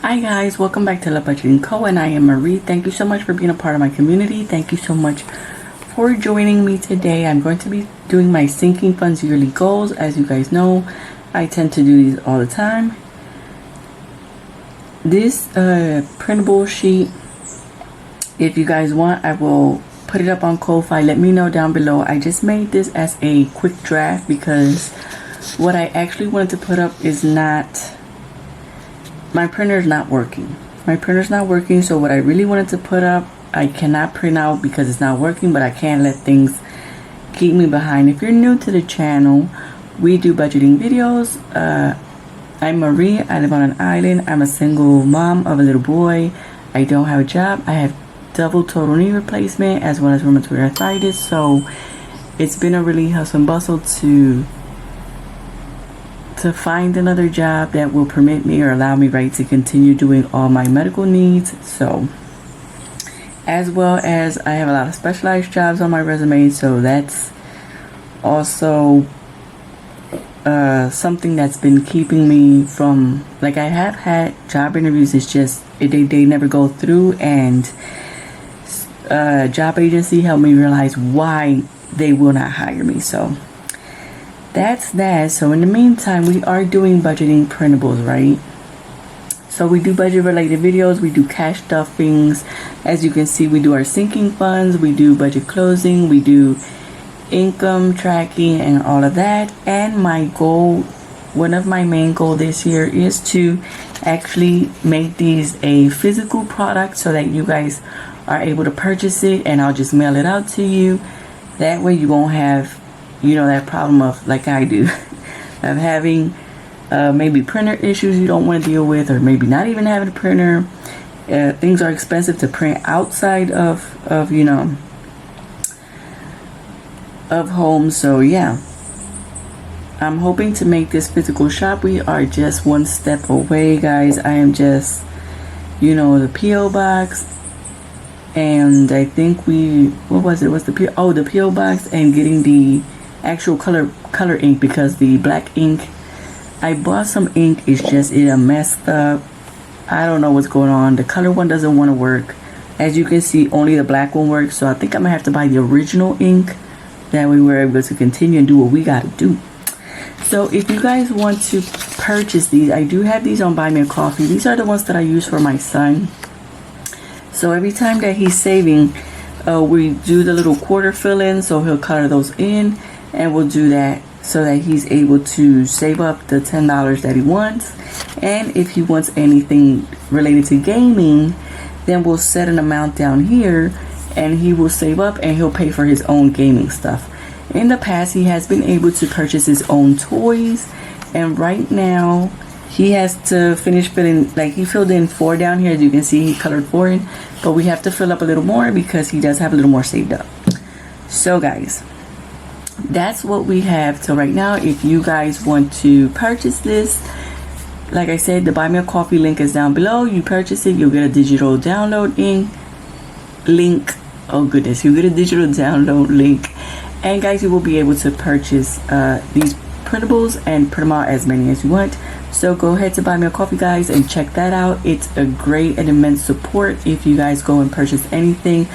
Hi guys, welcome back to Love Budgeting Co. and I am Marie. Thank you so much for being a part of my community. Thank you so much for joining me today. I'm going to be doing my sinking funds yearly goals. As you guys know, I tend to do these all the time. This printable sheet, if you guys want, I will put it up on KOFI. Let me know down below. I just made this as a quick draft because what I actually wanted to put up is not... my printer is not working. So what I really wanted to put up, I cannot print out because it's not working, but I can't let things keep me behind. If you're new to the channel, we do budgeting videos. I'm Marie. I live on an island. I'm a single mom of a little boy. I don't have a job. I have double total knee replacement as well as rheumatoid arthritis. So it's been a really hustle and bustle to find another job that will permit me or allow me to continue doing all my medical needs. So as well as I have a lot of specialized jobs on my resume, so that's also something that's been keeping me from, like, I have had job interviews, it's just they never go through, and job agency helped me realize why they will not hire me. So that's that. So in the meantime, we are doing budgeting printables, right? So we do budget related videos, we do cash stuffings. As you can see, we do our sinking funds, we do budget closing, we do income tracking and all of that. And my goal, one of my main goal this year is to actually make these a physical product so that you guys are able to purchase it and I'll just mail it out to you. That way you won't have, you know, that problem of, like I do, of having maybe printer issues you don't want to deal with, or maybe not even having a printer. Things are expensive to print outside of you know, of home. So yeah, I'm hoping to make this physical shop. We are just one step away, guys. I am just, you know, the PO box, and I think what was it? What's the PO? Oh, the PO box, and getting the actual color ink, because the black ink, I bought some ink, it's just it messed up. I don't know what's going on. The color one doesn't want to work. As you can see, only the black one works, so I think I'm gonna have to buy the original ink. That way we're able to continue and do what we gotta do. So if you guys want to purchase these, I do have these on Buy Me a Coffee. These are the ones that I use for my son. So every time that he's saving, we do the little quarter fill in, so he'll color those in. And we'll do that so that he's able to save up the $10 that he wants. And if he wants anything related to gaming, then we'll set an amount down here and he will save up and he'll pay for his own gaming stuff. In the past, he has been able to purchase his own toys, and right now he has to finish filling, like, he filled in 4 down here. As you can see, he colored 4 in, but we have to fill up a little more because he does have a little more saved up. So guys, that's what we have till right now. If you guys want to purchase this, like I said, the Buy Me a Coffee link is down below. You purchase it, you'll get a digital download link. Oh goodness, you get a digital download link, and guys, you will be able to purchase these printables and print them out as many as you want. So go ahead to Buy Me a Coffee, guys, and check that out. It's a great and immense support if you guys go and purchase anything.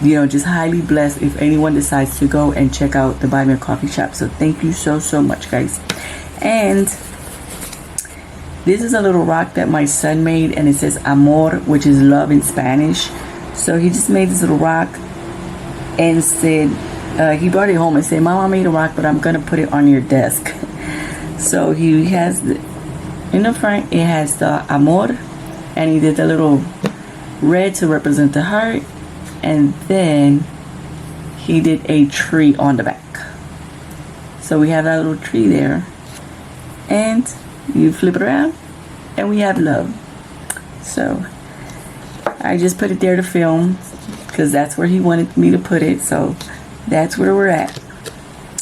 You know, just highly blessed if anyone decides to go and check out the Buy Me a Coffee shop. So thank you so much, guys. And this is a little rock that my son made, and it says amor, which is love in Spanish. So he just made this little rock and said, he brought it home and said, Mom, I made a rock, but I'm gonna put it on your desk. So he has in the front, it has the amor, and he did the little red to represent the heart. And then he did a tree on the back. So we have that little tree there. And you flip it around and we have love. So I just put it there to film because that's where he wanted me to put it. So that's where we're at.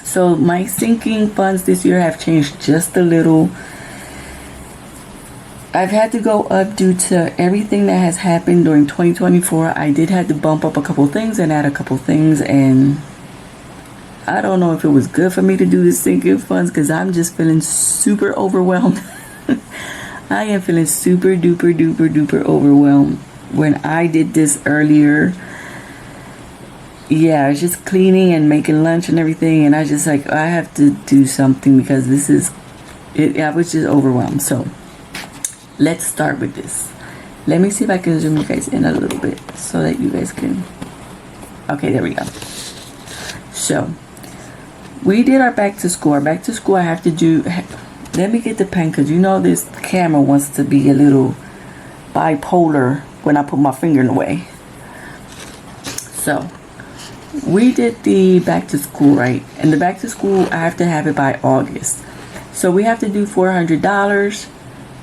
So my sinking funds this year have changed just a little. I've had to go up due to everything that has happened during 2024. I did have to bump up a couple things and add a couple things, and I don't know if it was good for me to do the sinking funds because I'm just feeling super overwhelmed. I am feeling super duper duper duper overwhelmed. When I did this earlier, yeah, I was just cleaning and making lunch and everything, and I just like, I have to do something because this is it. I was just overwhelmed. So let's start with this. Let me see if I can zoom you guys in a little bit so that you guys can. Okay, there we go. So we did our back to school. Our back to school, I have to do. Let me get the pen, because you know this camera wants to be a little bipolar when I put my finger in the way. So we did the back to school, right? And the back to school, I have to have it by August. So we have to do $400.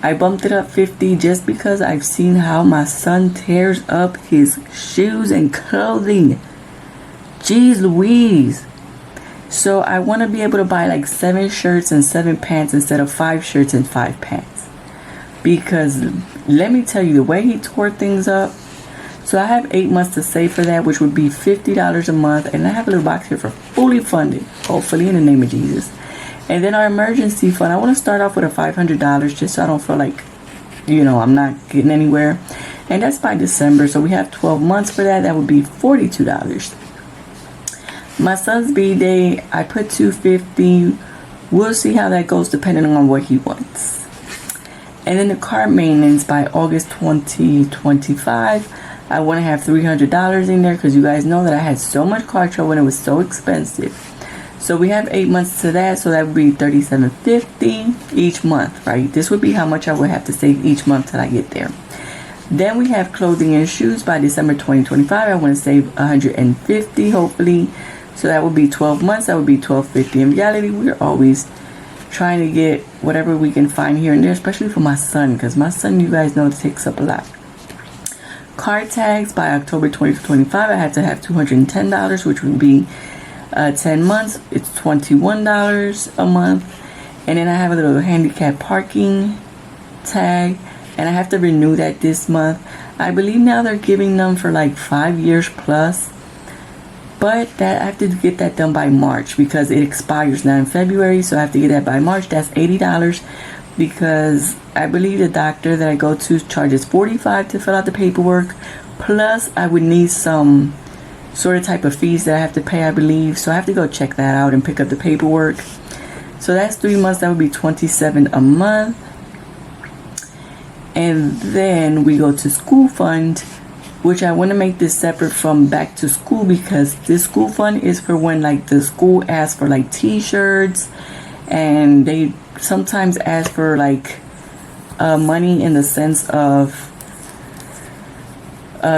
I bumped it up 50 just because I've seen how my son tears up his shoes and clothing. Jeez Louise. So I want to be able to buy like 7 shirts and 7 pants instead of 5 shirts and 5 pants. Because let me tell you, the way he tore things up. So I have 8 months to save for that, which would be $50 a month. And I have a little box here for fully funded, hopefully, in the name of Jesus. And then our emergency fund, I want to start off with a $500 just so I don't feel like, you know, I'm not getting anywhere. And that's by December. So we have 12 months for that. That would be $42. My son's B-Day, I put $250. We'll see how that goes depending on what he wants. And then the car maintenance by August 2025. I want to have $300 in there because you guys know that I had so much car trouble and it was so expensive. So we have 8 months to that, so that would be $37.50 each month, right? This would be how much I would have to save each month till I get there. Then we have clothing and shoes by December 2025. I want to save $150, hopefully. So that would be 12 months. That would be $12.50. In reality, we're always trying to get whatever we can find here and there, especially for my son, because my son, you guys know, takes up a lot. Car tags by October 2025. I had to have $210, which would be 10 months. It's $21 a month. And then I have a little handicap parking tag, and I have to renew that this month. I believe now they're giving them for like 5 years plus, but that I have to get that done by March because it expires now in February. So I have to get that by March. That's $80 because I believe the doctor that I go to charges $45 to fill out the paperwork, plus I would need some sort of type of fees that I have to pay, I believe. So I have to go check that out and pick up the paperwork. So that's 3 months. That would be $27 a month. And then we go to school fund, which I want to make this separate from back to school because this school fund is for when like the school asks for like t-shirts, and they sometimes ask for like money in the sense of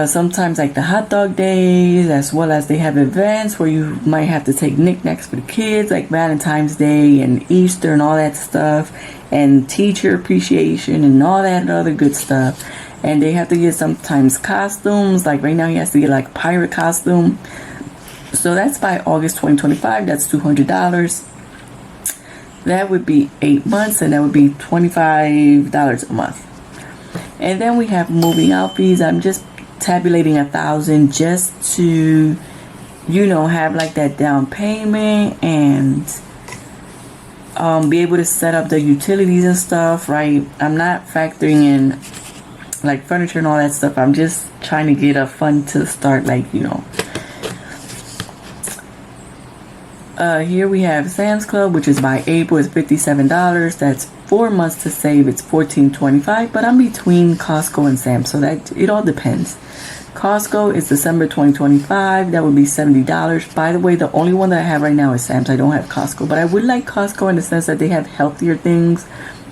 sometimes like the hot dog days, as well as they have events where you might have to take knickknacks for the kids, like Valentine's Day and Easter and all that stuff, and teacher appreciation and all that other good stuff. And they have to get sometimes costumes, like right now he has to get like a pirate costume. So that's by August 2025. That's $200. That would be 8 months, and that would be $25 a month. And then we have moving out fees. I'm just tabulating $1,000 just to, you know, have like that down payment and be able to set up the utilities and stuff, right? I'm not factoring in like furniture and all that stuff. I'm just trying to get a fund to start, like, you know. Here we have Sam's Club, which is by April, is $57. That's 4 months to save. It's $14.25, but I'm between Costco and Sam's, so that it all depends. Costco is December 2025. That would be $70. By the way, the only one that I have right now is Sam's. I don't have Costco, but I would like Costco in the sense that they have healthier things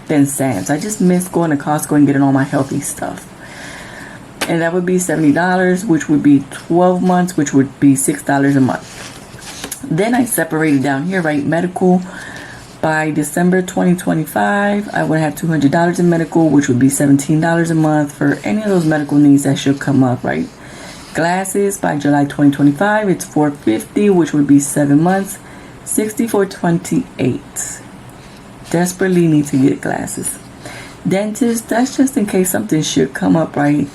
than Sam's. I just miss going to Costco and getting all my healthy stuff. And that would be $70, which would be 12 months, which would be $6 a month. Then I separated down here, right? Medical by December 2025. I would have $200 in medical, which would be $17 a month for any of those medical needs that should come up, right? Glasses by July 2025. It's $450, which would be 7 months, $64.28. Desperately need to get glasses. Dentist, that's just in case something should come up, right?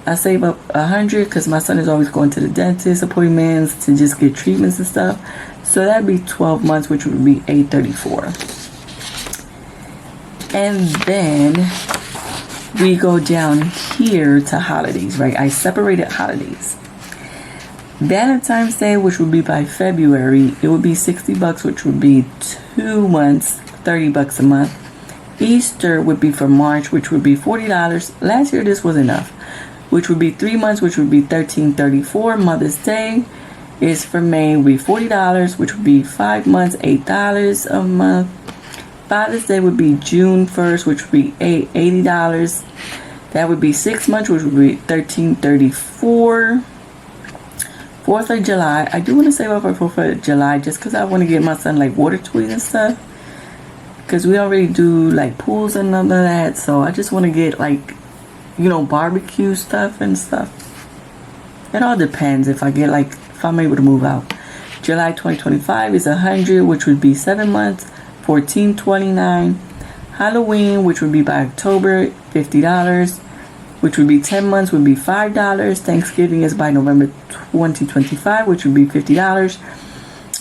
I save up $100 because my son is always going to the dentist appointments to just get treatments and stuff. So that'd be 12 months, which would be $834. And then we go down here to holidays, right? I separated holidays. Valentine's Day, which would be by February, it would be $60, which would be 2 months, $30 a month. Easter would be for March, which would be $40. Last year this was enough, which would be 3 months, which would be $13.34. Mother's Day is for May, would be $40, which would be 5 months, $8 a month. Father's Day would be June 1st, which would be $80. That would be 6 months, which would be $13.34. 4th of July, I do want to save up for 4th of July just because I want to get my son like water toys and stuff, because we already do like pools and none of that. So I just want to get like, you know, barbecue stuff and stuff. It all depends if I'm able to move out. July 2025 is $100, which would be 7 months, $14.29. Halloween, which would be by October, $50, which would be 10 months, would be $5. Thanksgiving is by November 2025, which would be $50,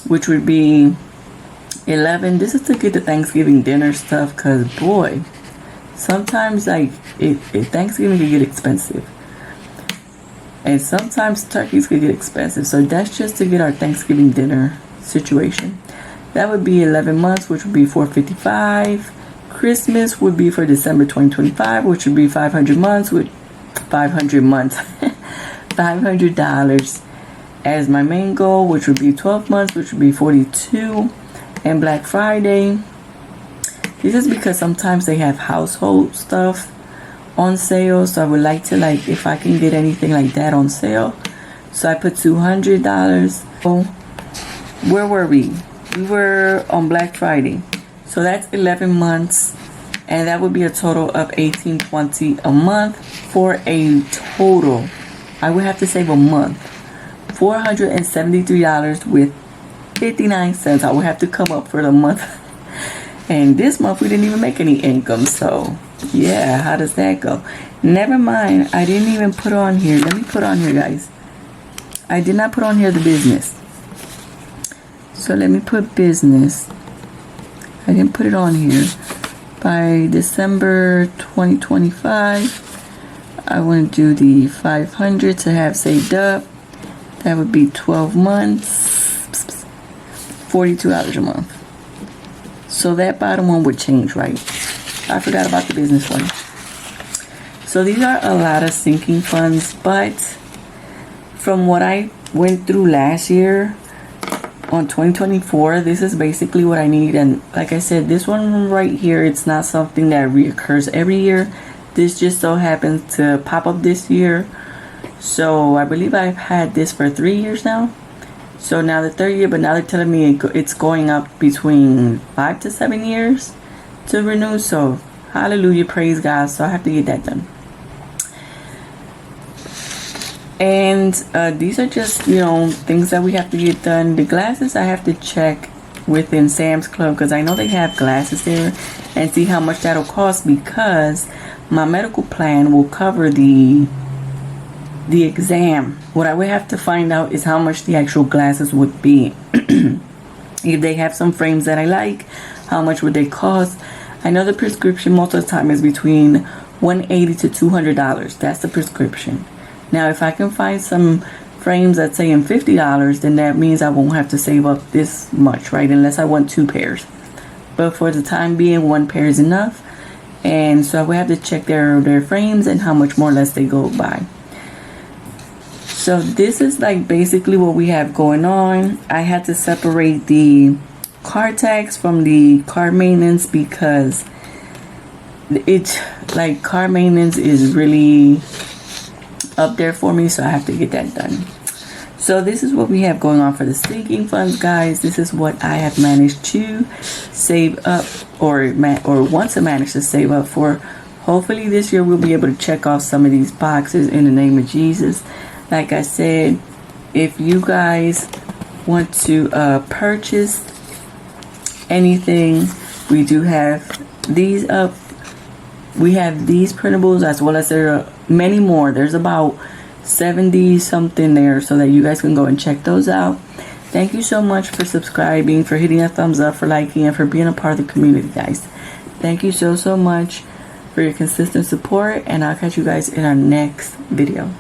which would be 11. This is to get the Thanksgiving dinner stuff, because boy, sometimes like Thanksgiving can get expensive, and sometimes turkeys can get expensive. So that's just to get our Thanksgiving dinner situation. That would be 11 months, which would be $455. Christmas would be for December 2025, which would be 500 months with 500 months, $500 as my main goal, which would be 12 months, which would be $42. And Black Friday, this is because sometimes they have household stuff on sale, so I would like to, like, if I can get anything like that on sale. So I put $200. So where were we? We were on Black Friday. So that's 11 months, and that would be a total of $18.20 a month, for a total, I would have to save a month, $473 with 59 cents. I would have to come up for the month. And this month we didn't even make any income, so yeah, how does that go? Never mind, I didn't even put on here. Let me put on here, guys. I did not put on here the business. So let me put business. I didn't put it on here. By December 2025, I want to do the 500 to have saved up. That would be 12 months, $42 a month. So that bottom one would change, right? I forgot about the business one. So these are a lot of sinking funds, but from what I went through last year, on 2024, this is basically what I need. And like I said, this one right here, it's not something that reoccurs every year. This just so happens to pop up this year. So I believe I've had this for 3 years now. So now the 3rd year, but now they're telling me it's going up between 5 to 7 years to renew. So hallelujah, praise God. So I have to get that done. And these are just, you know, things that we have to get done. The glasses I have to check within Sam's Club, because I know they have glasses there, and see how much that'll cost, because my medical plan will cover the exam. What I would have to find out is how much the actual glasses would be. If they have some frames that I like, how much would they cost? I know the prescription most of the time is between $180 to $200. That's the prescription. Now, if I can find some frames that say $50, then that means I won't have to save up this much, right? Unless I want 2 pairs. But for the time being, 1 pair is enough. And so I will have to check their frames and how much more or less they go by. So this is like basically what we have going on. I had to separate the car tax from the car maintenance, because it's like car maintenance is really up there for me, so I have to get that done. So this is what we have going on for the sinking funds, guys. This is what I have managed to save up, or want to manage to save up for. Hopefully this year we'll be able to check off some of these boxes in the name of Jesus. Like I said, if you guys want to purchase anything, we do have these up. We have these printables, as well as there are many more. There's about 70 something there, so that you guys can go and check those out. Thank you so much for subscribing, for hitting a thumbs up, for liking, and for being a part of the community, guys. Thank you so much. for your consistent support, and I'll catch you guys in our next video.